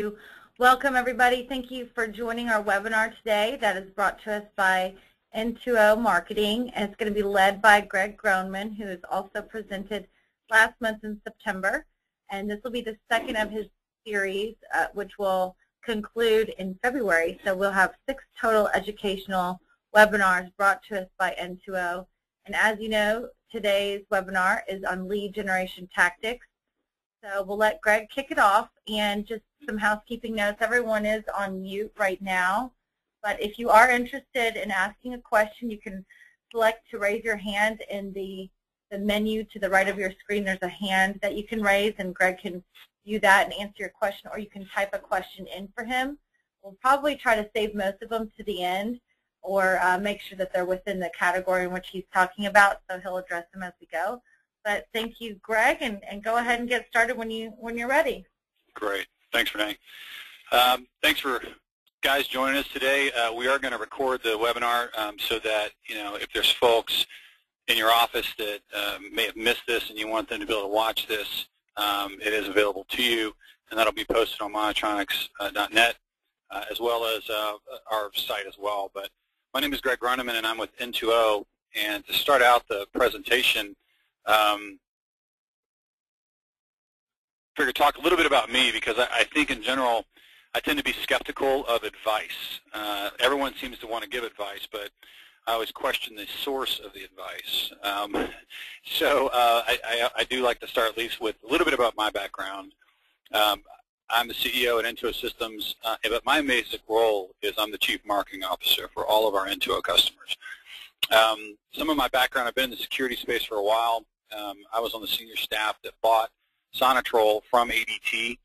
to welcome everybody. Thank you for joining our webinar today that is brought to us by N2O Marketing, and it's going to be led by Greg Groneman, who is also presented last month in September. And this will be the second of his series, which will conclude in February. So we'll have 6 total educational webinars brought to us by N2O. And as you know, today's webinar is on lead generation tactics. So we'll let Greg kick it off, and just some housekeeping notes. Everyone is on mute right now, but if you are interested in asking a question, you can select to raise your hand in the menu to the right of your screen. There's a hand that you can raise, and Greg can view that and answer your question, or you can type a question in for him. We'll probably try to save most of them to the end, or make sure that they're within the category in which he's talking about, so he'll address them as we go. But thank you, Greg, and go ahead and get started when you're ready. Great. Thanks, Renee. Thanks for guys joining us today. We are going to record the webinar so that, if there's folks in your office that may have missed this and you want them to be able to watch this, it is available to you, and that'll be posted on Monitronics.net as well as our site as well. But my name is Greg Groneman, and I'm with N2O. And to start out the presentation, figure talk a little bit about me, because I think in general I tend to be skeptical of advice. Everyone seems to want to give advice, but I always question the source of the advice. So I do like to start at least with a little bit about my background. I'm the CEO at N2O Systems, but my basic role is I'm the Chief Marketing Officer for all of our N2O customers. Some of my background, I've been in the security space for a while. I was on the senior staff that bought Monitronics from ADT.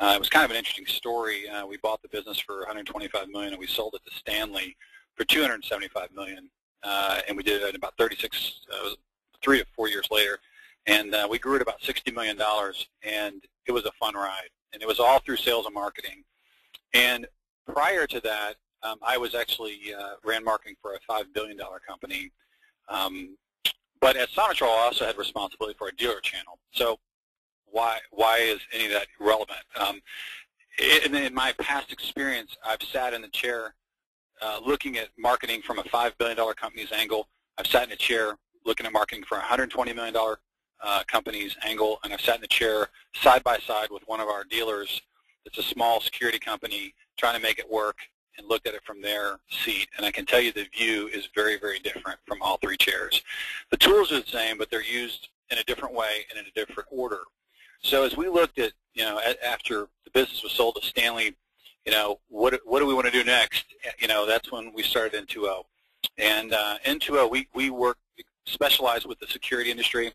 It was kind of an interesting story. We bought the business for $125 million, and we sold it to Stanley for $275 million, and we did it in about 3 to 4 years later. And we grew at about $60 million, and it was a fun ride. And it was all through sales and marketing. And prior to that, I was actually ran marketing for a $5 billion company. But at Monitronics, I also had responsibility for a dealer channel. So why is any of that relevant? In my past experience, I've sat in the chair looking at marketing from a $5 billion company's angle. I've sat in a chair looking at marketing for a $120 million company's angle, and I've sat in the chair side by side with one of our dealers. It's a small security company trying to make it work, and looked at it from their seat. And I can tell you the view is very, very different from all 3 chairs. The tools are the same, but they're used in a different way and in a different order. So as we looked at, after the business was sold to Stanley, what do we want to do next? That's when we started N2O. And N2O, we specialize with the security industry.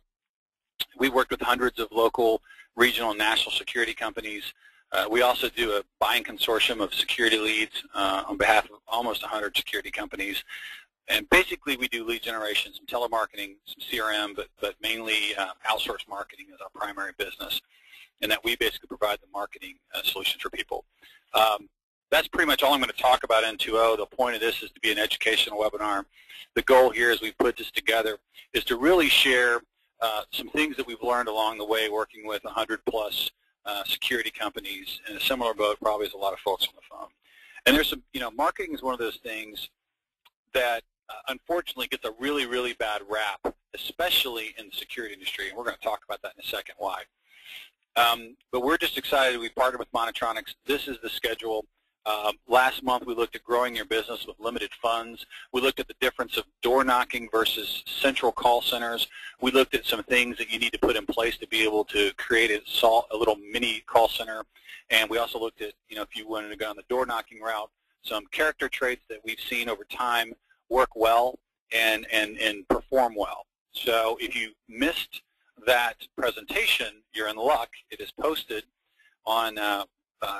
We worked with hundreds of local, regional, and national security companies. We also do a buying consortium of security leads on behalf of almost 100 security companies. And basically we do lead generation, some telemarketing, some CRM, but mainly outsourced marketing is our primary business, and that we basically provide the marketing solutions for people. That's pretty much all I'm going to talk about N2O. The point of this is to be an educational webinar. The goal here as we put this together is to really share some things that we've learned along the way working with 100+ security companies in a similar boat, probably as a lot of folks on the phone. And there's some, marketing is one of those things that unfortunately gets a really, really bad rap, especially in the security industry, and we're going to talk about that in a second why. But we're just excited. We partnered with Monitronics. This is the schedule. Last month we looked at growing your business with limited funds. We looked at the difference of door knocking versus central call centers. We looked at some things that you need to put in place to be able to create a little mini call center. And we also looked at, if you wanted to go on the door knocking route, some character traits that we've seen over time work well and perform well. So if you missed that presentation, you're in luck. It is posted on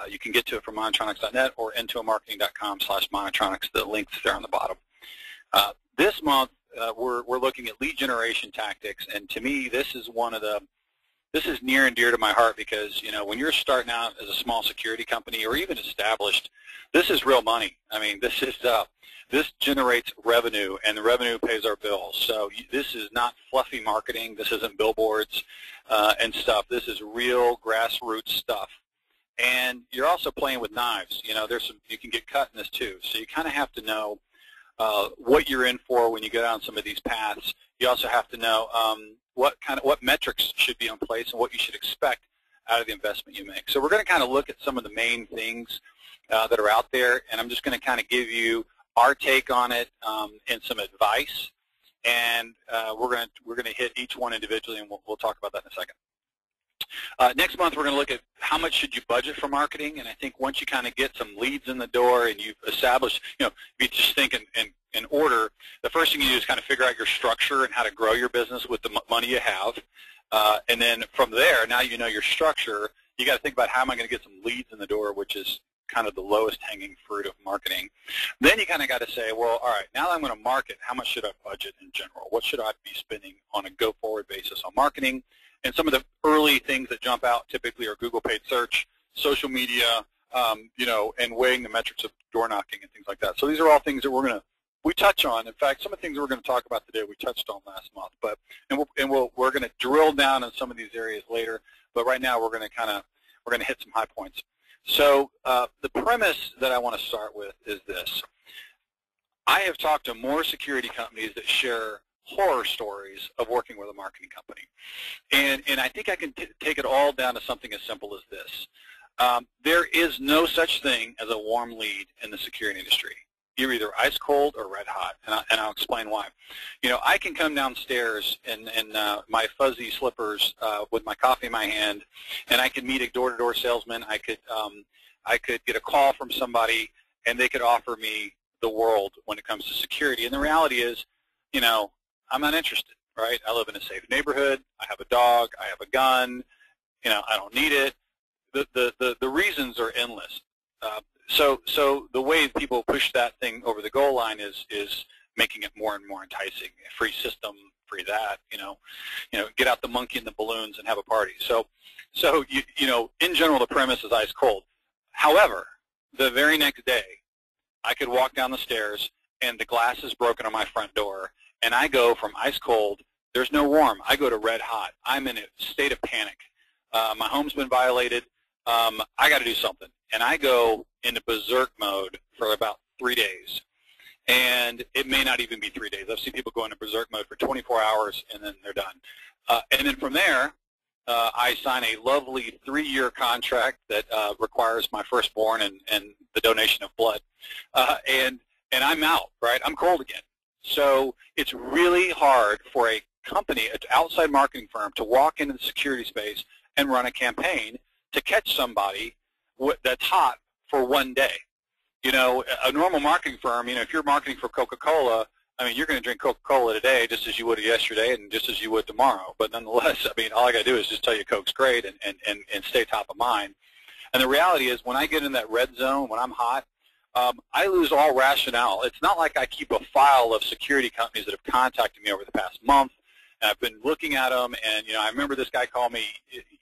you can get to it from Monitronics.net or N2OMarketing.com/Monitronics. The link's there on the bottom. This month, we're looking at lead generation tactics, and to me, this is near and dear to my heart because when you're starting out as a small security company or even established, this is real money. I mean, this generates revenue, and the revenue pays our bills. So this is not fluffy marketing. This isn't billboards and stuff. This is real grassroots stuff. and you're also playing with knives. You know, you can get cut in this too. So you kind of have to know what you're in for when you go down some of these paths. You also have to know what metrics should be in place and what you should expect out of the investment you make. So we're going to kind of look at some of the main things that are out there, and I'm just going to kind of give you our take on it and some advice. And we're going to hit each one individually, and we'll talk about that in a second. Next month, we're going to look at how much should you budget for marketing. And I think once you kind of get some leads in the door and you've established, you know, if you just think in order, the first thing you do is kind of figure out your structure and how to grow your business with the money you have. And then from there, now you know your structure, you got to think about how am I going to get some leads in the door, which is kind of the lowest hanging fruit of marketing. Then you kind of got to say, well, all right, now that I'm going to market, how much should I budget in general? What should I be spending on a go-forward basis on marketing? And some of the early things that jump out typically are Google paid search, social media, you know, and weighing the metrics of door knocking and things like that. So these are all things that we touch on. In fact, some of the things that we're going to talk about today we touched on last month. But we're going to drill down on some of these areas later. But right now we're going to hit some high points. So the premise that I want to start with is this. I have talked to more security companies that share horror stories of working with a marketing company. And I think I can take it all down to something as simple as this. There is no such thing as a warm lead in the security industry. You're either ice cold or red hot, and I'll explain why. You know, I can come downstairs in my fuzzy slippers with my coffee in my hand, and I could meet a door-to-door salesman. I could get a call from somebody, and they could offer me the world when it comes to security. And the reality is, you know, I'm not interested, right? I live in a safe neighborhood. I have a dog. I have a gun. You know, I don't need it. The reasons are endless. So the way people push that thing over the goal line is making it more and more enticing. A free system, free that, you know, get out the monkey and the balloons and have a party. So you know, in general, the premise is ice cold. However, the very next day, I could walk down the stairs and the glass is broken on my front door, and I go from ice cold, there's no warm, I go to red hot. I'm in a state of panic. My home's been violated. I got to do something. And I go into berserk mode for about 3 days. And it may not even be 3 days. I've seen people go into berserk mode for 24 hours, and then they're done. And then from there, I sign a lovely 3-year contract that requires my firstborn and the donation of blood. And I'm out, right? I'm cold again. So it's really hard for a company, an outside marketing firm, to walk into the security space and run a campaign to catch somebody that's hot for 1 day. You know, a normal marketing firm, you know, if you're marketing for Coca-Cola, I mean, you're going to drink Coca-Cola today just as you would yesterday and just as you would tomorrow. But nonetheless, I mean, all I got to do is just tell you Coke's great and stay top of mind. And the reality is when I get in that red zone, when I'm hot, I lose all rationale. It's not like I keep a file of security companies that have contacted me over the past month. And I've been looking at them, and you know, I remember this guy called me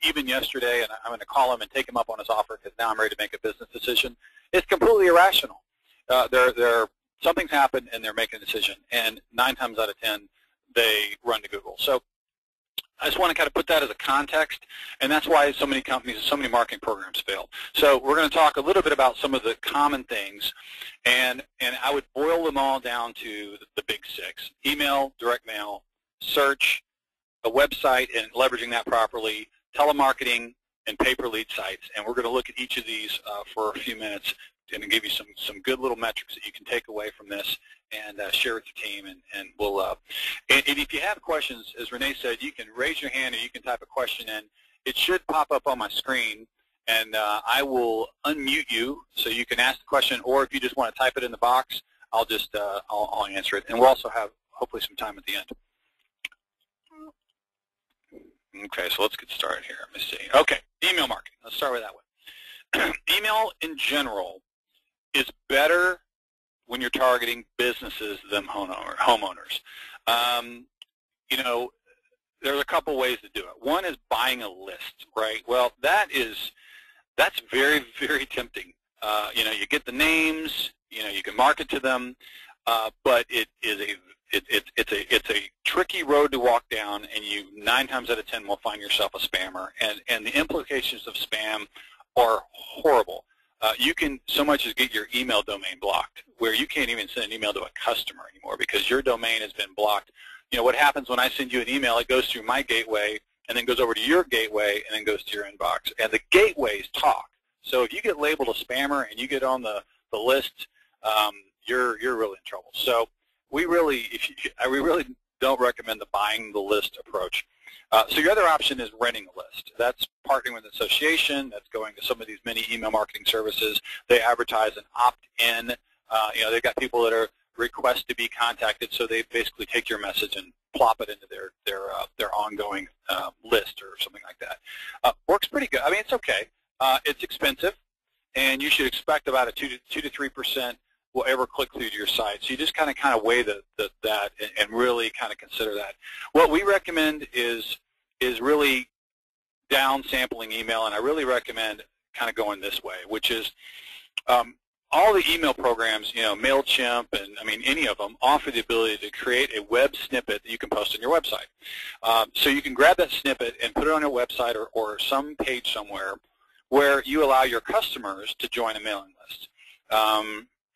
even yesterday, and I'm going to call him and take him up on his offer because now I'm ready to make a business decision. It's completely irrational. Something's happened, and they're making a decision, and 9 times out of 10, they run to Google. So I just want to kind of put that as a context, and that's why so many companies, so many marketing programs fail. So we're going to talk a little bit about some of the common things, and I would boil them all down to the big 6: email, direct mail, search, a website and leveraging that properly, telemarketing, and pay-per-lead sites. And we're going to look at each of these for a few minutes and give you some good little metrics that you can take away from this and share with your team. And we'll and if you have questions, as Renee said, you can raise your hand or you can type a question in. It should pop up on my screen, and I will unmute you so you can ask the question, or if you just want to type it in the box, I'll just I'll answer it. And we'll also have hopefully some time at the end. Okay, so let's get started here. Let me see. Okay, email marketing. Let's start with that one. Email in general is better when you're targeting businesses than homeowners. You know, there's a couple ways to do it. One is buying a list, right? Well, that's very, very tempting. You know, you get the names, you know, you can market to them, but it's a tricky road to walk down, and you 9 times out of 10 will find yourself a spammer. And the implications of spam are horrible. You can so much as get your email domain blocked, where you can't even send an email to a customer anymore because your domain has been blocked. You know, what happens when I send you an email, it goes through my gateway and then goes over to your gateway and then goes to your inbox. And the gateways talk. So if you get labeled a spammer and you get on the list, you're really in trouble. So we really don't recommend the buying the list approach. So your other option is renting a list. That's partnering with an association. That's going to some of these mini email marketing services. They advertise an opt-in. You know, they've got people that are request to be contacted, so they basically take your message and plop it into their ongoing list or something like that. Works pretty good. I mean, it's okay. It's expensive, and you should expect about a 2 to 3% will ever click through to your site. So you just kind of weigh that and really kind of consider that. What we recommend is really down sampling email, and I really recommend kind of going this way, which is all the email programs, you know, MailChimp and I mean any of them offer the ability to create a web snippet that you can post on your website. So you can grab that snippet and put it on your website or some page somewhere where you allow your customers to join a mailing list.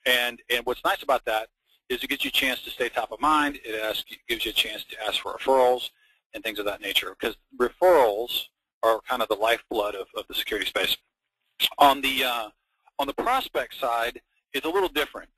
And what's nice about that is it gives you a chance to stay top of mind. It gives you a chance to ask for referrals and things of that nature, because referrals are kind of the lifeblood of the security space. On the prospect side, it's a little different.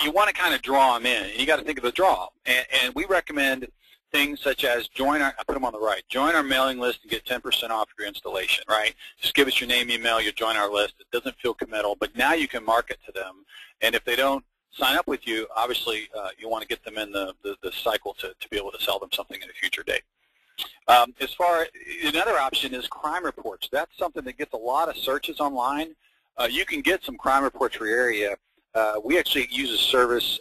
You want to kind of draw them in, and you got to think of the draw. And we recommend things such as I put them on the right, join our mailing list and get 10% off your installation, right? Just give us your name, email, you join our list. It doesn't feel committal, but now you can market to them. And if they don't sign up with you, obviously you want to get them in the cycle to be able to sell them something at a future date. As far another option is crime reports. That's something that gets a lot of searches online. You can get some crime reports for your area. We actually use a service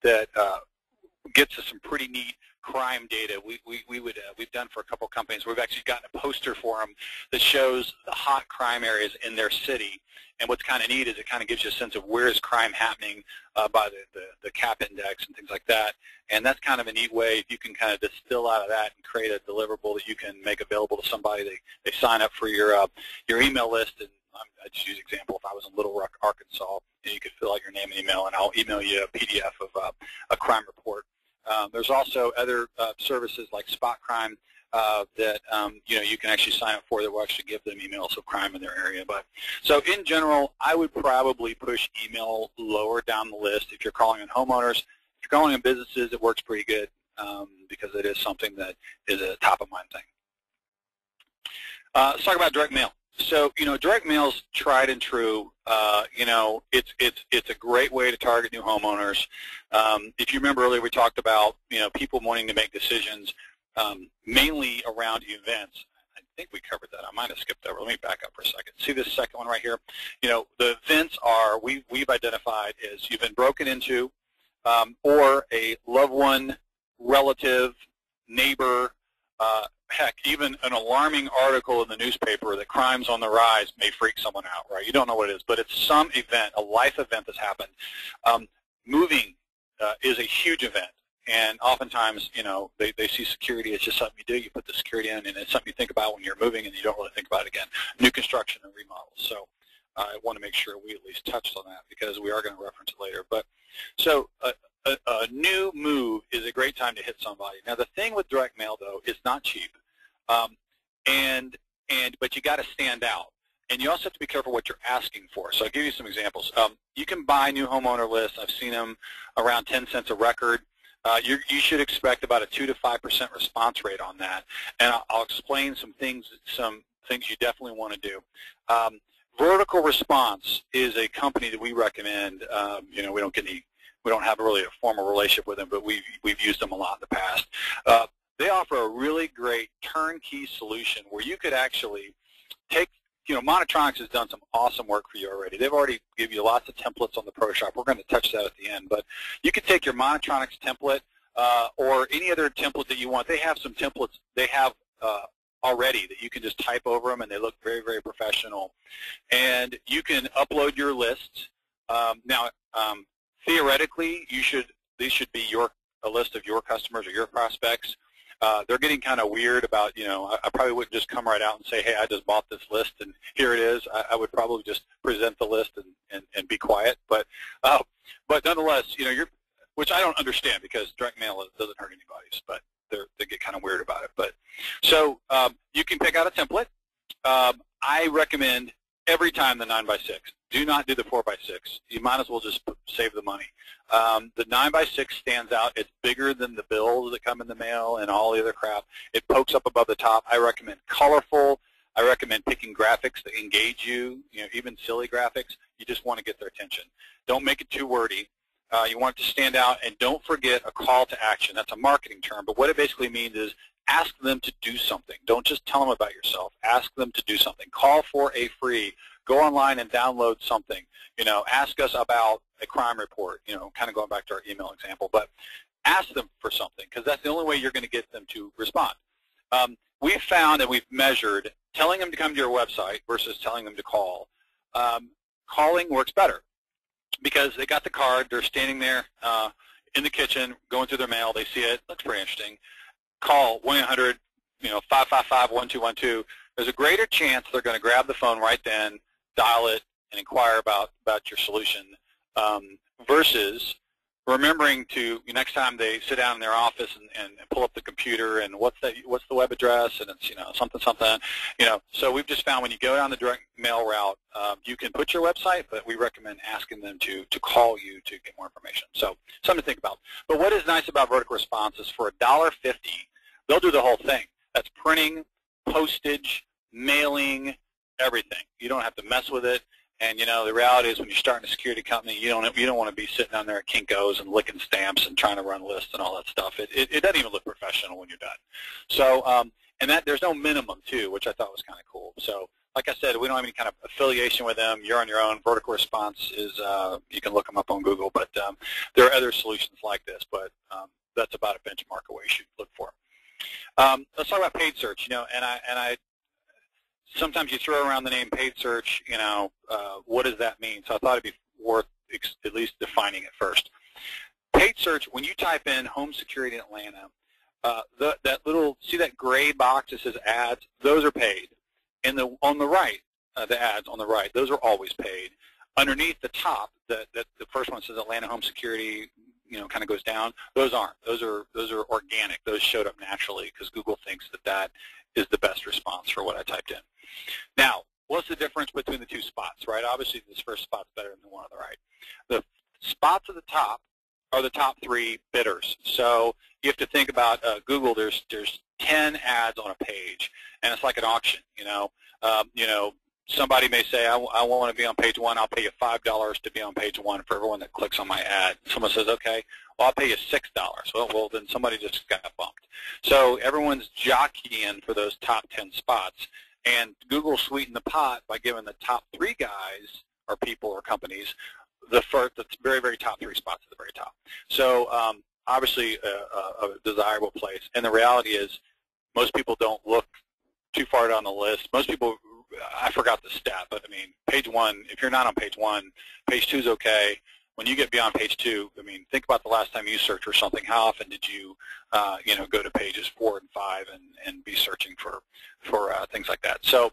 that gets us some pretty neat crime data. We've done for a couple companies. We've actually gotten a poster for them that shows the hot crime areas in their city. And what's kind of neat is it kind of gives you a sense of where is crime happening by the CAP index and things like that. And that's kind of a neat way if you can kind of distill out of that and create a deliverable that you can make available to somebody. They sign up for your email list. And I just use an example. If I was in Little Rock, Arkansas, and you could fill out your name and email, and I'll email you a PDF of a crime report. There's also other services like Spot Crime that you can actually sign up for that will actually give them emails of crime in their area. But so in general, I would probably push email lower down the list. If you're calling on homeowners, if you're calling on businesses, it works pretty good because it is something that is a top of mind thing. Let's talk about direct mail. So direct mail's tried and true. It's a great way to target new homeowners. If you remember earlier, we talked about people wanting to make decisions mainly around events. I think we covered that. I might have skipped over. Let me back up for a second. See this second one right here? The events are we've identified as you've been broken into, or a loved one, relative, neighbor. Heck, even an alarming article in the newspaper that crime's on the rise may freak someone out, right? You don't know what it is, but it's some event, a life event that's happened. Moving is a huge event, and oftentimes, they see security as just something you do. You put the security in, and it's something you think about when you're moving, and you don't really think about it again. New construction and remodels. So I want to make sure we at least touched on that because we are going to reference it later. But so a new move is a great time to hit somebody. Now, the thing with direct mail, though, is not cheap. But you got to stand out, and you also have to be careful what you're asking for. So I'll give you some examples. You can buy new homeowner lists. I've seen them around 10 cents a record. You should expect about a 2 to 5% response rate on that, and I'll explain some things you definitely want to do. Vertical Response is a company that we recommend. We don't have really a formal relationship with them, but we've used them a lot in the past. They offer a really great turnkey solution where you could actually take, Monitronics has done some awesome work for you already. They've already given you lots of templates on the Pro Shop. We're going to touch that at the end. But you could take your Monitronics template or any other template that you want. They have some templates they have already that you can just type over them, and they look very, very professional. And you can upload your list. Now, theoretically, these should be a list of your customers or your prospects. they're getting kind of weird about, I probably wouldn't just come right out and say, hey, I just bought this list and here it is. I would probably just present the list and be quiet. But nonetheless, which I don't understand because direct mail doesn't hurt anybody's, but they get kind of weird about it. But so you can pick out a template. I recommend every time the 9x6. Do not do the 4x6. You might as well just save the money. The 9x6 stands out. It's bigger than the bills that come in the mail and all the other crap. It pokes up above the top. I recommend colorful. I recommend picking graphics that engage you, even silly graphics. You just want to get their attention. Don't make it too wordy. You want it to stand out, and don't forget a call to action. That's a marketing term, but what it basically means is ask them to do something. Don't just tell them about yourself. Ask them to do something. Call for a free. Go online and download something. Ask us about a crime report, kind of going back to our email example, but ask them for something because that's the only way you're going to get them to respond. We've found and we've measured telling them to come to your website versus telling them to call. Calling works better because they got the card, they're standing there in the kitchen going through their mail, they see it, looks pretty interesting. Call 1-800-555-1212. There's a greater chance they're going to grab the phone right then, dial it, and inquire about your solution versus remembering to next time they sit down in their office and pull up the computer and what's the web address and it's something. So we've just found when you go down the direct mail route, you can put your website, but we recommend asking them to call you to get more information. So something to think about. But what is nice about vertical response is for $1.50, they'll do the whole thing. That's printing, postage, mailing, everything. You don't have to mess with it. And the reality is when you're starting a security company, you don't want to be sitting down there at Kinko's and licking stamps and trying to run lists and all that stuff. It doesn't even look professional when you're done. So and there's no minimum too, which I thought was kind of cool. So like I said, we don't have any kind of affiliation with them. You're on your own. Vertical Response is you can look them up on Google, but there are other solutions like this. But that's about a benchmark of what you should look for. Let's talk about paid search. And I sometimes you throw around the name paid search, what does that mean? So I thought it'd be worth at least defining it first. Paid search, when you type in home security in Atlanta, see that gray box that says ads, those are paid. And on the right, the ads on the right, those are always paid. Underneath the top, the first one says Atlanta home security, kind of goes down. Those aren't. Those are organic. Those showed up naturally because Google thinks that is the best response for what I typed in. Now, what's the difference between the two spots, right? Obviously, this first spot's better than the one on the right. The spots at the top are the top 3 bidders. So you have to think about Google. There's 10 ads on a page, and it's like an auction. Somebody may say, I want to be on page 1. I'll pay you $5 to be on page 1 for everyone that clicks on my ad. Someone says, okay, well, I'll pay you $6. Well, then somebody just got bumped. So everyone's jockeying for those top 10 spots, and Google sweetened the pot by giving the top 3 guys or people or companies the very, very top 3 spots at the very top. So obviously a desirable place. And the reality is most people don't look too far down the list. Most people, I forgot the stat, but I mean, page 1, if you're not on page 1, page 2 is okay. When you get beyond page 2, I mean, think about the last time you searched for something. How often did you, go to pages 4 and 5 and be searching for things like that? So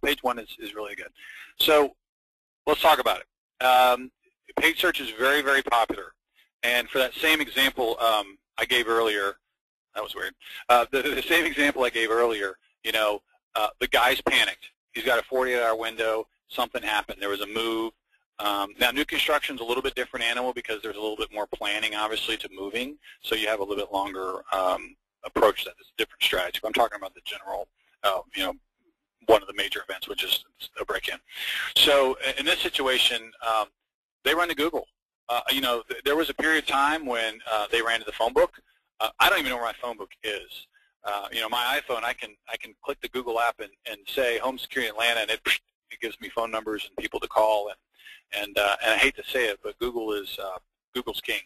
page 1 is really good. So let's talk about it. Paid search is very, very popular. And for that same example I gave earlier, that was weird. The same example I gave earlier, the guy's panicked. He's got a 48-hour window. Something happened. There was a move. Now, new construction is a little bit different animal because there's a little bit more planning, obviously, to moving. So you have a little bit longer approach. That is a different strategy. But I'm talking about the general, one of the major events, which is a break-in. So in this situation, they run to Google. There was a period of time when they ran to the phone book. I don't even know where my phone book is. My iPhone, I can click the Google app and say Home Security Atlanta, and it gives me phone numbers and people to call. And I hate to say it, but Google's king.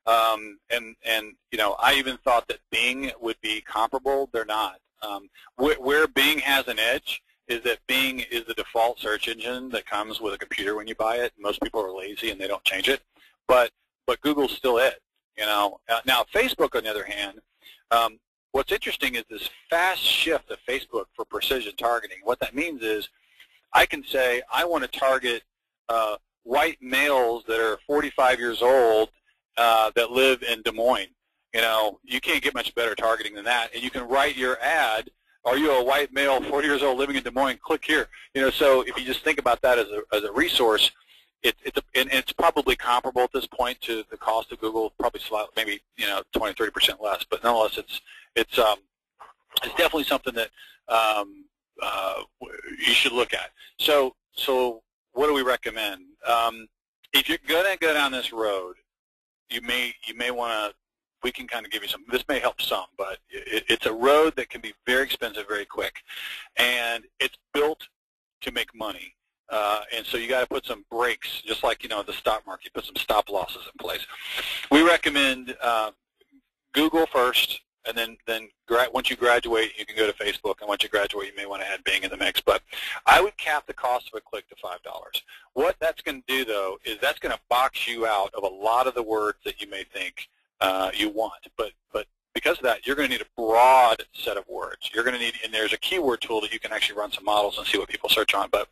I even thought that Bing would be comparable. They're not. Where Bing has an edge is that Bing is the default search engine that comes with a computer when you buy it. Most people are lazy and they don't change it, but Google's still it. Now Facebook, on the other hand, What's interesting is this fast shift of Facebook for precision targeting. What that means is I can say I want to target white males that are 45 years old that live in Des Moines. You know, you can't get much better targeting than that. And you can write your ad, are you a white male, 40 years old, living in Des Moines? Click here. You know, so if you just think about that as a resource, it's probably comparable at this point to the cost of Google, probably slightly, maybe 20-30% less. But nonetheless, it's definitely something that you should look at. So what do we recommend? If you're going to go down this road, you may want to. We can kind of give you some. This may help some, but it's a road that can be very expensive, very quick, and it's built to make money. And so you got to put some brakes, just like the stock market. You put some stop losses in place. We recommend Google first, and then once you graduate, you can go to Facebook, and once you graduate, you may want to add Bing in the mix. But I would cap the cost of a click to $5. What that's going to do, though, is that's going to box you out of a lot of the words that you may think you want. But because of that, you're going to need a broad set of words. You're going to need, and there's a keyword tool that you can actually run some models and see what people search on. But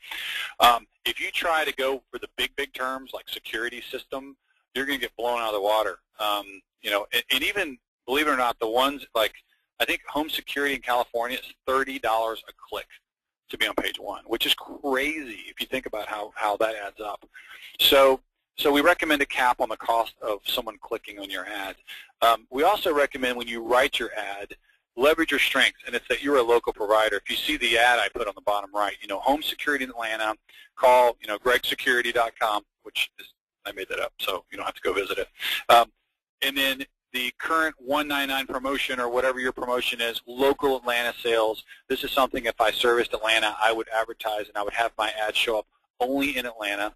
if you try to go for the big terms like security system, you're going to get blown out of the water. And even, believe it or not, the ones like, I think home security in California is $30 a click to be on page 1, which is crazy if you think about how that adds up. So we recommend a cap on the cost of someone clicking on your ad. We also recommend when you write your ad, leverage your strengths, and it's that you're a local provider. If you see the ad I put on the bottom right, home security in Atlanta, call gregsecurity.com, which is, I made that up, so you don't have to go visit it. And then the current 199 promotion or whatever your promotion is, local Atlanta sales. This is something if I serviced Atlanta, I would advertise and I would have my ad show up only in Atlanta.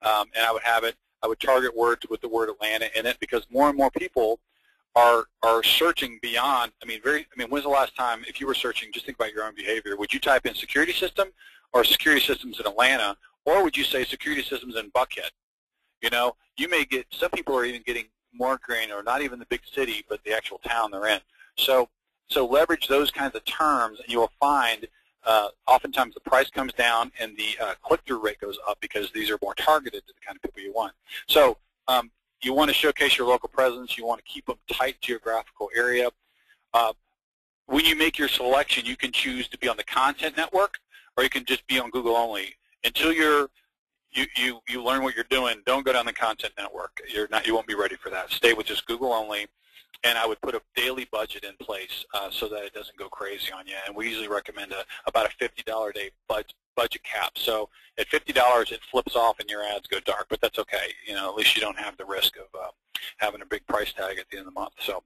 And I would target words with the word Atlanta in it, because more and more people are searching beyond. When's the last time, if you were searching, just think about your own behavior, would you type in security system or security systems in Atlanta, or would you say security systems in Buckhead? You may get, some people are even getting more grain, or not even the big city, but the actual town they're in. So leverage those kinds of terms, and you will find oftentimes the price comes down and the click-through rate goes up, because these are more targeted to the kind of people you want. So you want to showcase your local presence. You want to keep them tight geographical area. When you make your selection, you can choose to be on the content network, or you can just be on Google only. Until you learn what you're doing, don't go down the content network. You won't be ready for that. Stay with just Google only. And I would put a daily budget in place so that it doesn't go crazy on you. And we usually recommend about a $50 a day budget cap. So at $50, it flips off and your ads go dark, but that's okay. At least you don't have the risk of having a big price tag at the end of the month. So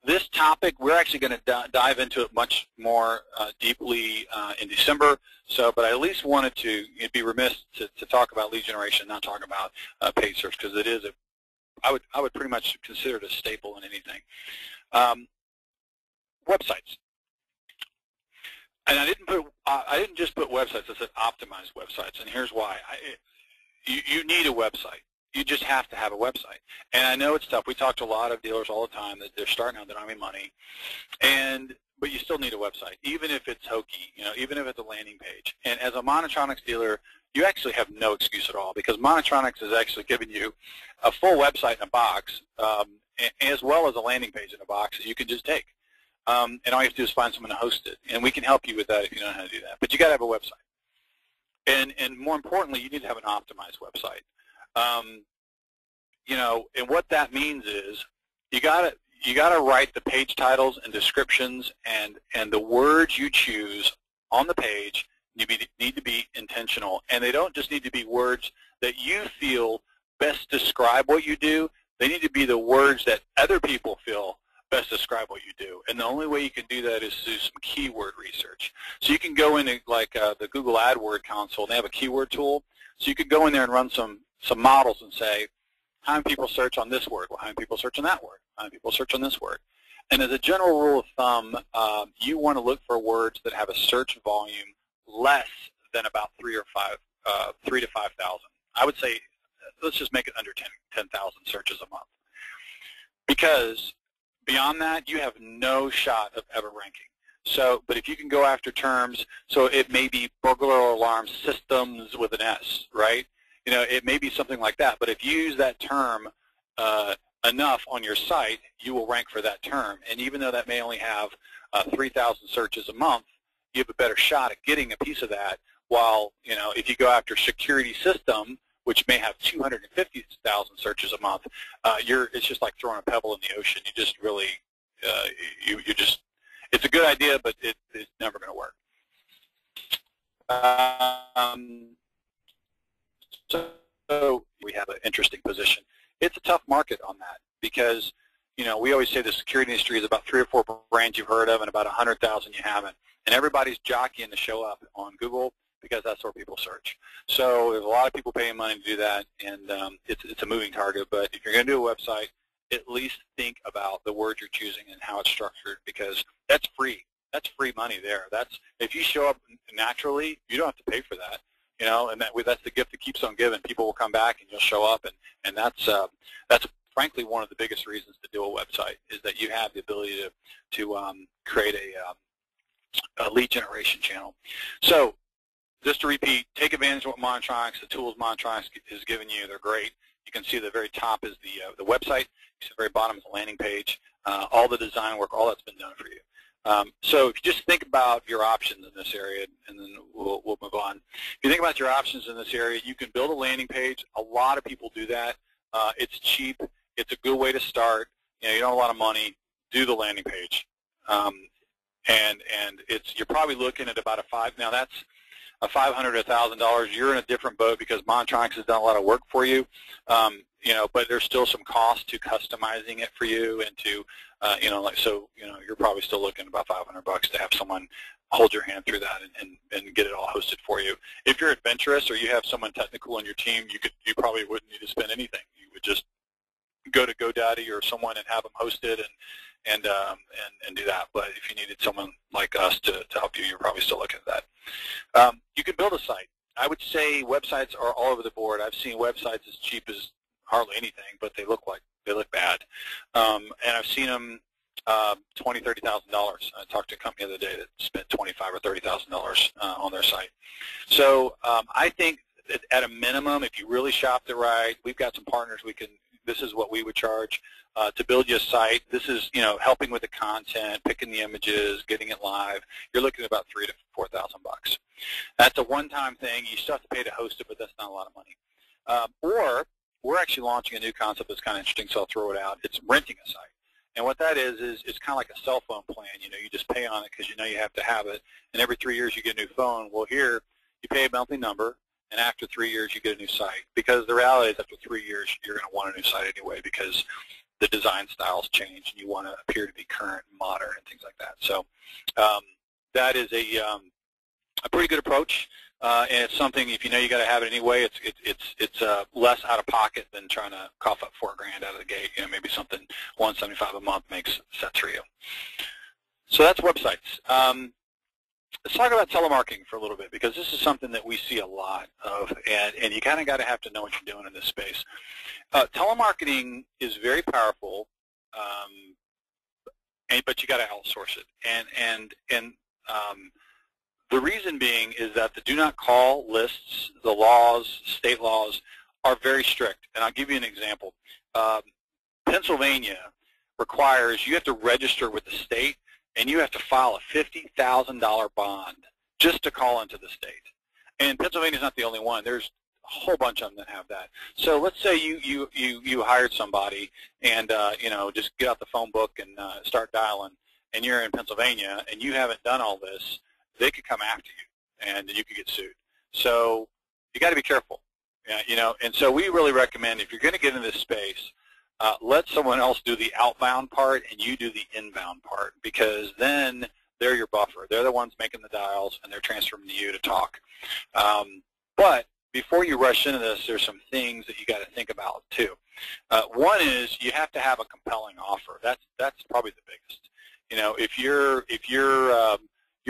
this topic, we're actually going to dive into it much more deeply in December. But I at least wanted to, it'd be remiss to talk about lead generation, not talk about paid search, because it is I would pretty much consider it a staple in anything. Websites, and I didn't just put websites. I said optimized websites, and here's why. You need a website. You just have to have a website. And I know it's tough. We talk to a lot of dealers all the time that they're starting out, they don't have any money, but you still need a website, even if it's hokey, even if it's a landing page. And as a Monitronics dealer, you actually have no excuse at all, because Monitronics is actually giving you a full website in a box, as well as a landing page in a box that you can just take. And all you have to do is find someone to host it. And we can help you with that if you know how to do that. But you got to have a website. And more importantly, you need to have an optimized website. And what that means is you got to write the page titles and descriptions, and the words you choose on the page need to be intentional. And they don't just need to be words that you feel best describe what you do. They need to be the words that other people feel best describe what you do. And the only way you can do that is through some keyword research. So you can go into like the Google AdWord console, and they have a keyword tool. So you could go in there and run some models and say, how many people search on this word? Well, how many people search on that word? How many people search on this word? And as a general rule of thumb, you want to look for words that have a search volume less than about 3 to 5,000. I would say, let's just make it under 10,000 searches a month, because Beyond that, you have no shot of ever ranking. So, but if you can go after terms, so it may be burglar alarm systems with an S, right? You know, it may be something like that. But if you use that term enough on your site, you will rank for that term. And even though that may only have 3,000 searches a month, you have a better shot at getting a piece of that. While, you know, if you go after security system, which may have 250,000 searches a month, it's just like throwing a pebble in the ocean. You just really, it's a good idea, but it's never going to work. So we have an interesting position. It's a tough market on that because, you know, we always say the security industry is about 3 or 4 brands you've heard of and about 100,000 you haven't. And everybody's jockeying to show up on Google because that's where people search. So there's a lot of people paying money to do that, and it's a moving target. But if you're going to do a website, at least think about the words you're choosing and how it's structured, because that's free. That's free money there. That's, if you show up naturally, you don't have to pay for that. You know, and that's the gift that keeps on giving. People will come back and you'll show up, and that's frankly one of the biggest reasons to do a website, is that you have the ability to create a lead generation channel. So just to repeat, take advantage of what Monitronics, the tools Monitronics is giving you. They're great. You can see the very top is the website. You see the very bottom is the landing page. All the design work, all that's been done for you. So if you just think about your options in this area, and then we'll move on. If you think about your options in this area, you can build a landing page. A lot of people do that. It's cheap. It's a good way to start. You know, you don't have a lot of money. Do the landing page, and you're probably looking at about now that's a $500 to $1,000. You're in a different boat because Monitronics has done a lot of work for you. You know, but there's still some cost to customizing it for you, and to you know, like, so, you know, you're probably still looking at about $500 to have someone hold your hand through that and get it all hosted for you. If you're adventurous or you have someone technical on your team, you probably wouldn't need to spend anything. You would just go to GoDaddy or someone and have them hosted and do that. But if you needed someone like us to help you, you're probably still looking at that. You can build a site. I would say websites are all over the board. I've seen websites as cheap as hardly anything, but they look bad. And I've seen them $20,000, $30,000. I talked to a company the other day that spent $25,000 or $30,000 on their site. So I think that at a minimum, if you really shopped it right, we've got some partners this is what we would charge to build you a site. This is, you know, helping with the content, picking the images, getting it live. You're looking at about $3,000 to $4,000. That's a one-time thing. You still have to pay to host it, but that's not a lot of money. Or we're actually launching a new concept that's kind of interesting, so I'll throw it out. It's renting a site. And what that is it's kind of like a cell phone plan. You know, you just pay on it because you know you have to have it, and every 3 years you get a new phone. Well, here you pay a monthly number, and after 3 years you get a new site. Because the reality is after 3 years you're going to want a new site anyway, because the design styles change and you want to appear to be current and modern and things like that. So that is a pretty good approach. And it's something, if you know you got to have it anyway, it's less out of pocket than trying to cough up $4,000 out of the gate. You know, maybe something $175 a month makes sense for you. So that's websites. Let's talk about telemarketing for a little bit, because this is something that we see a lot of, and you kind of got to have to know what you're doing in this space. Telemarketing is very powerful, but you got to outsource it. And the reason being is that the do not call lists, the laws, state laws, are very strict. And I'll give you an example. Pennsylvania requires you have to register with the state, and you have to file a $50,000 bond just to call into the state. And Pennsylvania's not the only one. There's a whole bunch of them that have that. So let's say you hired somebody, and you know, just get out the phone book and start dialing, and you're in Pennsylvania and you haven't done all this. They could come after you, and you could get sued. So you got to be careful, you know. And so we really recommend, if you're going to get into this space, let someone else do the outbound part and you do the inbound part, because then they're your buffer. They're the ones making the dials, and they're transferring to you to talk. But before you rush into this, there's some things that you got to think about too. One is you have to have a compelling offer. That's probably the biggest. You know, if your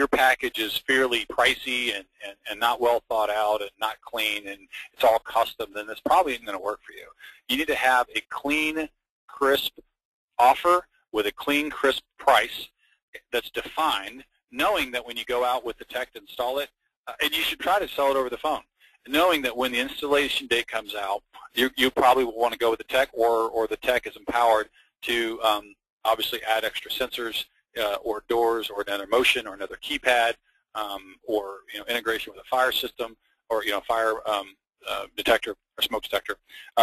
package is fairly pricey and not well thought out and not clean and it's all custom, then this probably isn't going to work for you. You need to have a clean, crisp offer, with a clean, crisp price that's defined, knowing that when you go out with the tech to install it, and you should try to sell it over the phone, knowing that when the installation date comes out, you probably will want to go with the tech, or the tech is empowered to obviously add extra sensors or doors or another motion or another keypad, or integration with a fire system, or fire detector or smoke detector.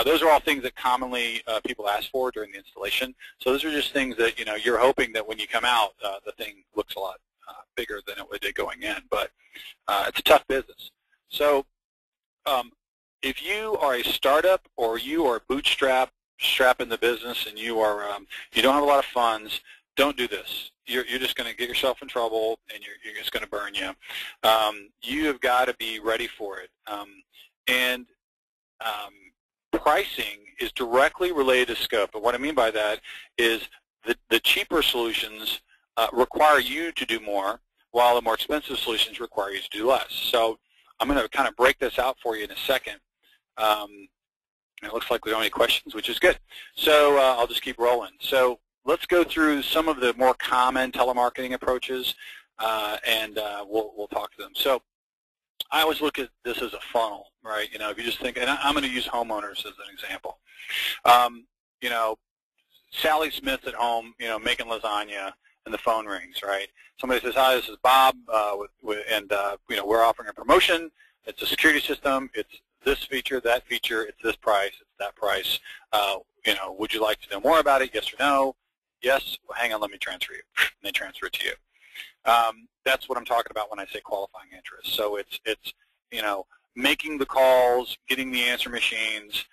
Those are all things that commonly people ask for during the installation. So those are just things that you're hoping that when you come out, the thing looks a lot bigger than it did going in. But it's a tough business. So if you are a startup or you are strapping the business and you don't have a lot of funds, don't do this. You're just going to get yourself in trouble, and you're just going to burn you. You have got to be ready for it. And pricing is directly related to scope. And what I mean by that is the cheaper solutions require you to do more, while the more expensive solutions require you to do less. So I'm going to kind of break this out for you in a second. It looks like we don't have any questions, which is good. So I'll just keep rolling. So let's go through some of the more common telemarketing approaches, and we'll talk to them. So I always look at this as a funnel, right? If you just think, and I'm going to use homeowners as an example. Sally Smith's at home, making lasagna, and the phone rings, right? Somebody says, "Hi, this is Bob, and we're offering a promotion. It's a security system. It's this feature, that feature. It's this price. It's that price. Would you like to know more about it? Yes or no? Yes. Well, hang on, let me transfer you." And they transfer it to you. That's what I'm talking about when I say qualifying interest. So it's making the calls, getting the answer machines,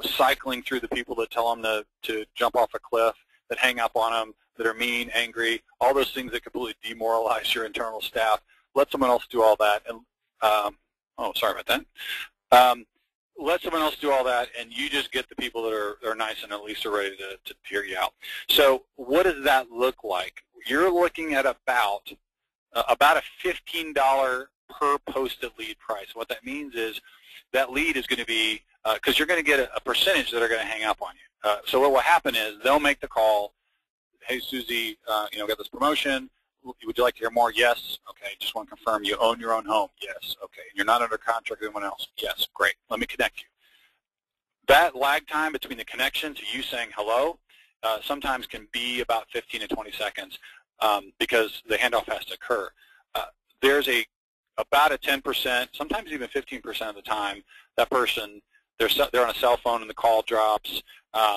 cycling through the people that tell them to jump off a cliff, that hang up on them, that are mean, angry, all those things that completely demoralize your internal staff. Let someone else do all that. And oh, sorry about that. Let someone else do all that, and you just get the people that are nice and at least are ready to hear you out. So what does that look like? You're looking at about a $15 per posted lead price. What that means is that lead is going to be, because you're going to get a percentage that are going to hang up on you. So what will happen is they'll make the call. "Hey, Susie, got this promotion. Would you like to hear more?" "Yes." "Okay, just want to confirm you own your own home." "Yes." "Okay, and you're not under contract with anyone else?" "Yes." "Great. Let me connect you." That lag time between the connection to you saying hello sometimes can be about 15 to 20 seconds because the handoff has to occur. There's about a 10%, sometimes even 15% of the time, that person, they're on a cell phone and the call drops.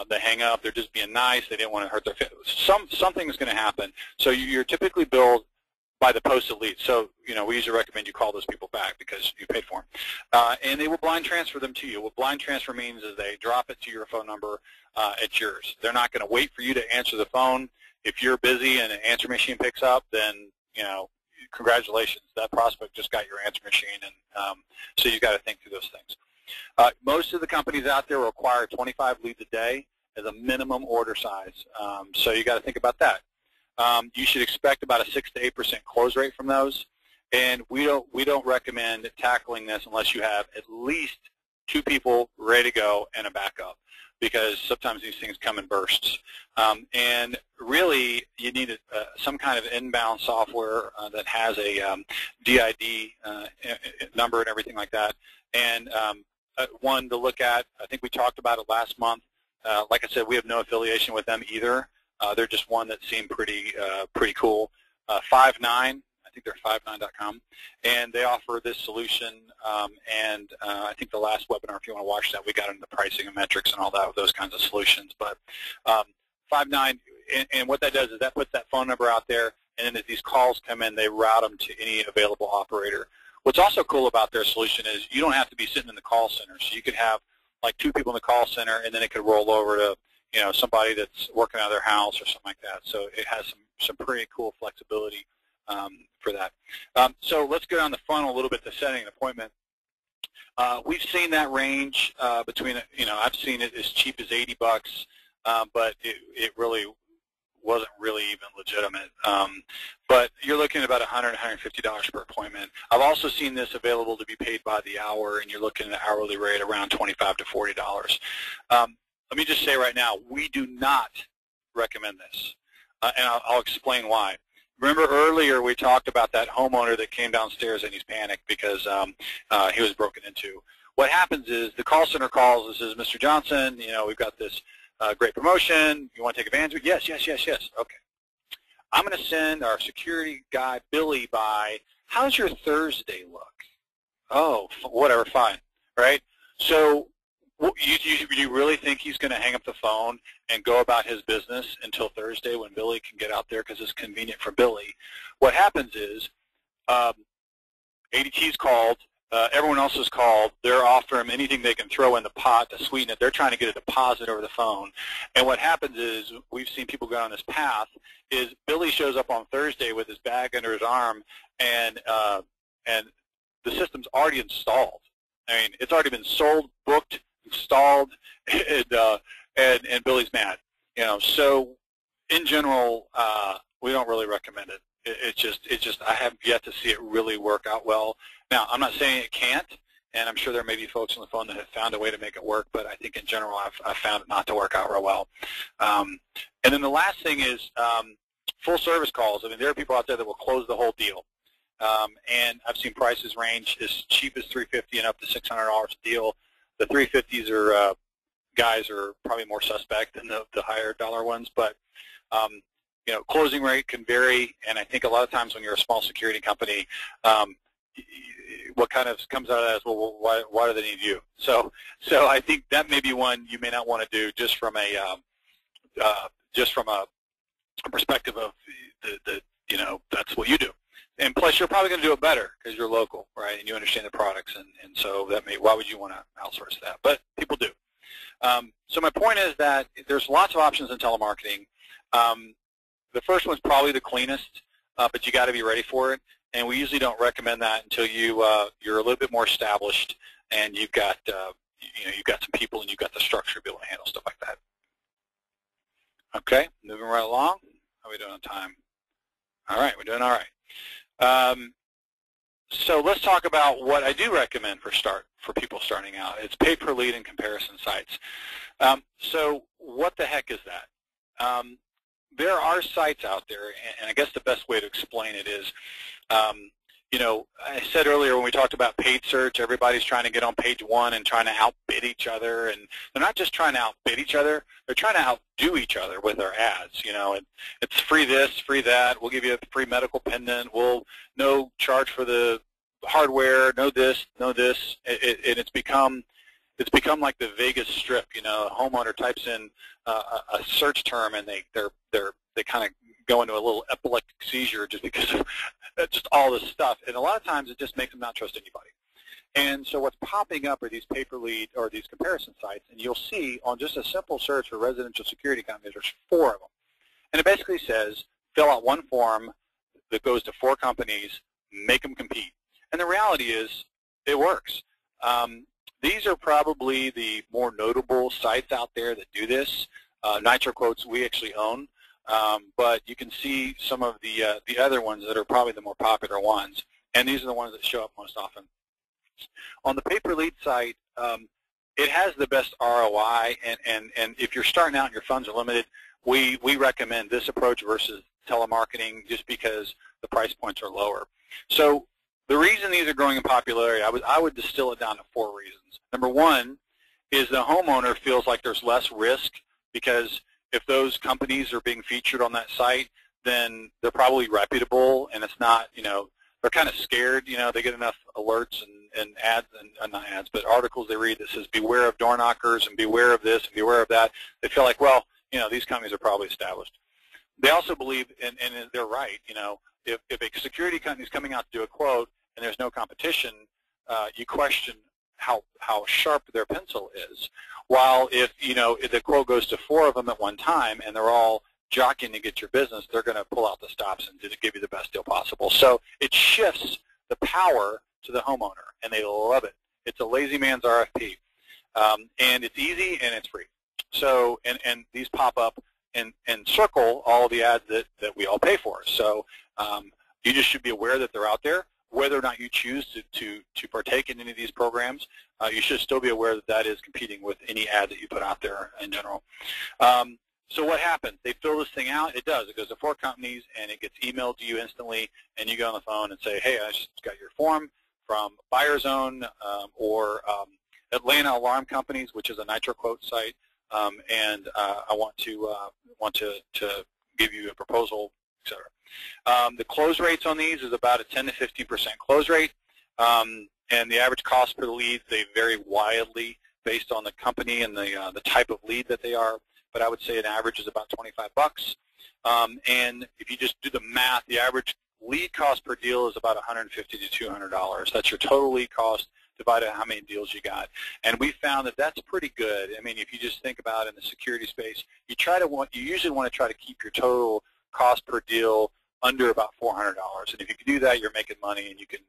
They hang up. They're just being nice. They didn't want to hurt their feelings. Something is going to happen. So you're typically billed by the posted lead. So we usually recommend you call those people back because you paid for them, and they will blind transfer them to you. What blind transfer means is they drop it to your phone number. It's yours. They're not going to wait for you to answer the phone. If you're busy and an answer machine picks up, then congratulations. That prospect just got your answer machine, and so you've got to think through those things. Most of the companies out there require 25 leads a day as a minimum order size, so you got to think about that. You should expect about a 6 to 8% close rate from those, and we don't recommend tackling this unless you have at least 2 people ready to go and a backup, because sometimes these things come in bursts. And really, you need some kind of inbound software that has a DID number and everything like that. And one to look at, I think we talked about it last month. Like I said, we have no affiliation with them either. They're just one that seemed pretty cool. Five9, I think they're five9.com, and they offer this solution. And I think the last webinar, if you want to watch that, we got into the pricing and metrics and all that with those kinds of solutions. But Five9, and what that does is that puts that phone number out there, and then as these calls come in, they route them to any available operator. What's also cool about their solution is you don't have to be sitting in the call center. So you could have like 2 people in the call center, and then it could roll over to somebody that's working out of their house or something like that. So it has some pretty cool flexibility for that. So let's go down the funnel a little bit to setting an appointment. We've seen that range between, I've seen it as cheap as $80, but it really wasn't really even legitimate. But you're looking at about $100, $150 per appointment. I've also seen this available to be paid by the hour, and you're looking at an hourly rate around $25 to $40. Let me just say right now, we do not recommend this. and I'll explain why. Remember earlier we talked about that homeowner that came downstairs and he's panicked because he was broken into. What happens is the call center calls and says, Mr. Johnson, we've got this great promotion. You want to take advantage of it? Yes, yes, yes, yes. Okay. I'm going to send our security guy, Billy, by. How's your Thursday look? Oh, whatever, fine, right? So you really think he's going to hang up the phone and go about his business until Thursday when Billy can get out there because it's convenient for Billy? What happens is ADT's called, everyone else is called, they're offering him anything they can throw in the pot to sweeten it. They're trying to get a deposit over the phone. And what happens is, we've seen people go down this path, is Billy shows up on Thursday with his bag under his arm, and the system's already installed. I mean, it's already been sold, booked, installed, and Billy's mad. So in general, we don't really recommend it. It's just I have yet to see it really work out well. Now, I'm not saying it can't, and I'm sure there may be folks on the phone that have found a way to make it work, but I think in general I've found it not to work out real well. And then the last thing is full service calls. I mean, there are people out there that will close the whole deal. And I've seen prices range as cheap as $350 and up to $600 a deal. The $350s are guys are probably more suspect than the higher dollar ones, but closing rate can vary, and I think a lot of times when you're a small security company, what kind of comes out of that is, well, why do they need you? So I think that may be one you may not want to do just from a perspective of that's what you do. And plus, you're probably going to do it better because you're local, right? And you understand the products, and so why would you want to outsource that? But people do. So my point is that there's lots of options in telemarketing. The first one's probably the cleanest, but you got to be ready for it. And we usually don't recommend that until you're a little bit more established and you've got you've got some people and you've got the structure to be able to handle stuff like that. Okay, moving right along. How are we doing on time? All right, we're doing all right. So let's talk about what I do recommend for people starting out. It's pay-per-lead and comparison sites. So what the heck is that? There are sites out there, and I guess the best way to explain it is, I said earlier when we talked about paid search, everybody's trying to get on page one and trying to outbid each other, and they're not just trying to outbid each other, they're trying to outdo each other with their ads. It's free this, free that, we'll give you a free medical pendant, we'll no charge for the hardware, no this, no this, and it's become like the Vegas Strip. A homeowner types in a search term and they kind of go into a little epileptic seizure just because of just all this stuff. And a lot of times it just makes them not trust anybody. And so what's popping up are these pay-per-lead or these comparison sites, and you'll see on just a simple search for residential security companies, there's 4 of them. And it basically says, fill out one form that goes to 4 companies, make them compete. And the reality is, it works. These are probably the more notable sites out there that do this. Nitro Quotes we actually own, but you can see some of the other ones that are probably the more popular ones, and these are the ones that show up most often. On the pay-per-lead site, it has the best ROI, and if you're starting out and your funds are limited, we recommend this approach versus telemarketing just because the price points are lower. So the reason these are growing in popularity, I would distill it down to 4 reasons. Number one is the homeowner feels like there's less risk because if those companies are being featured on that site, then they're probably reputable, and it's not, they're kind of scared. They get enough alerts and ads, and not ads, but articles they read that says beware of door knockers and beware of this and beware of that. They feel like, well, these companies are probably established. They also believe, and they're right, if a security company is coming out to do a quote and there's no competition, you question how sharp their pencil is. While if the quote goes to 4 of them at one time and they're all jockeying to get your business, they're going to pull out the stops and give you the best deal possible. So it shifts the power to the homeowner, and they love it. It's a lazy man's RFP, and it's easy and it's free. So and these pop up and circle all the ads that we all pay for. So you just should be aware that they're out there. Whether or not you choose to partake in any of these programs, you should still be aware that that is competing with any ad that you put out there in general. So what happens? They fill this thing out. It does. It goes to 4 companies, and it gets emailed to you instantly, and you go on the phone and say, hey, I just got your form from Buyer Zone or Atlanta Alarm Companies, which is a Nitro Quote site, and I want to give you a proposal, etc. The close rates on these is about a 10 to 15% close rate, and the average cost per lead, they vary wildly based on the company and the type of lead that they are, but I would say an average is about $25. And if you just do the math, the average lead cost per deal is about $150 to $200. That's your total lead cost divided by how many deals you got. And we found that that's pretty good. I mean, if you just think about it in the security space, you usually want to try to keep your total cost per deal under about $400. And if you can do that, you're making money and you can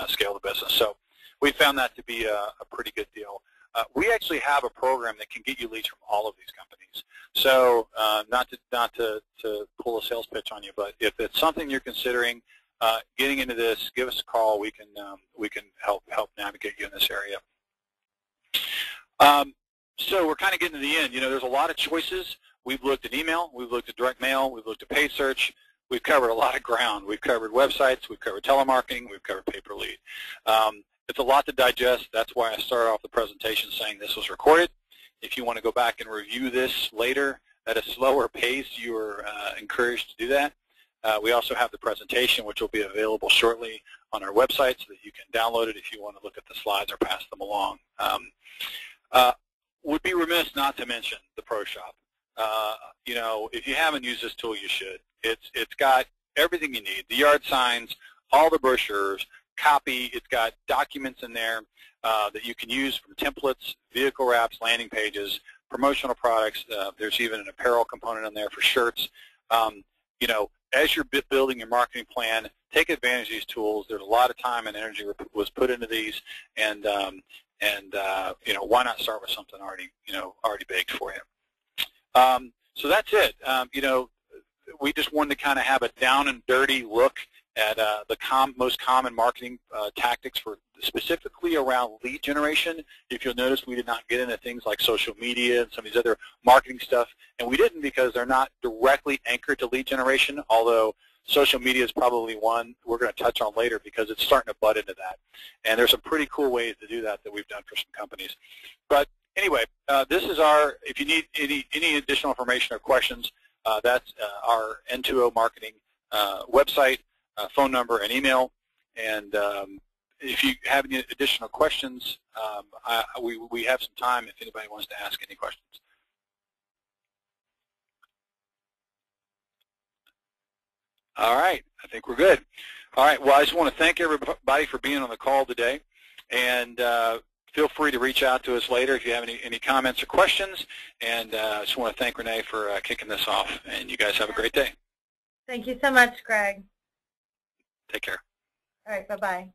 scale the business. So we found that to be a pretty good deal. We actually have a program that can get you leads from all of these companies. So not to pull a sales pitch on you, but if it's something you're considering getting into this, give us a call. We can help navigate you in this area. So we're kind of getting to the end. You know, there's a lot of choices. We've looked at email, we've looked at direct mail, we've looked at paid search. We've covered a lot of ground. We've covered websites, we've covered telemarketing, we've covered pay-per-lead. It's a lot to digest. That's why I started off the presentation saying this was recorded. If you want to go back and review this later at a slower pace, you are encouraged to do that. We also have the presentation, which will be available shortly on our website so that you can download it if you want to look at the slides or pass them along. Would be remiss not to mention the Pro Shop. You know, if you haven't used this tool, you should. It's got everything you need, the yard signs, all the brochures, copy. It's got documents in there that you can use from templates, vehicle wraps, landing pages, promotional products. There's even an apparel component in there for shirts. You know, as you're building your marketing plan, take advantage of these tools. There's a lot of time and energy was put into these, and you know, why not start with something already baked for you? So that's it. You know, we just wanted to kind of have a down and dirty look at the most common marketing tactics for specifically around lead generation. If you'll notice, we did not get into things like social media and some of these other marketing stuff, and we didn't because they're not directly anchored to lead generation, although social media is probably one we're going to touch on later because it's starting to butt into that. And there's some pretty cool ways to do that we've done for some companies. But anyway, this is if you need any additional information or questions, that's our N2O Marketing website, phone number, and email. And if you have any additional questions, we have some time if anybody wants to ask any questions. All right, I think we're good. All right, well, I just want to thank everybody for being on the call today, and feel free to reach out to us later if you have any comments or questions, and I just want to thank Renee for kicking this off, and you guys have a great day. Thank you so much, Greg. Take care. All right, bye-bye.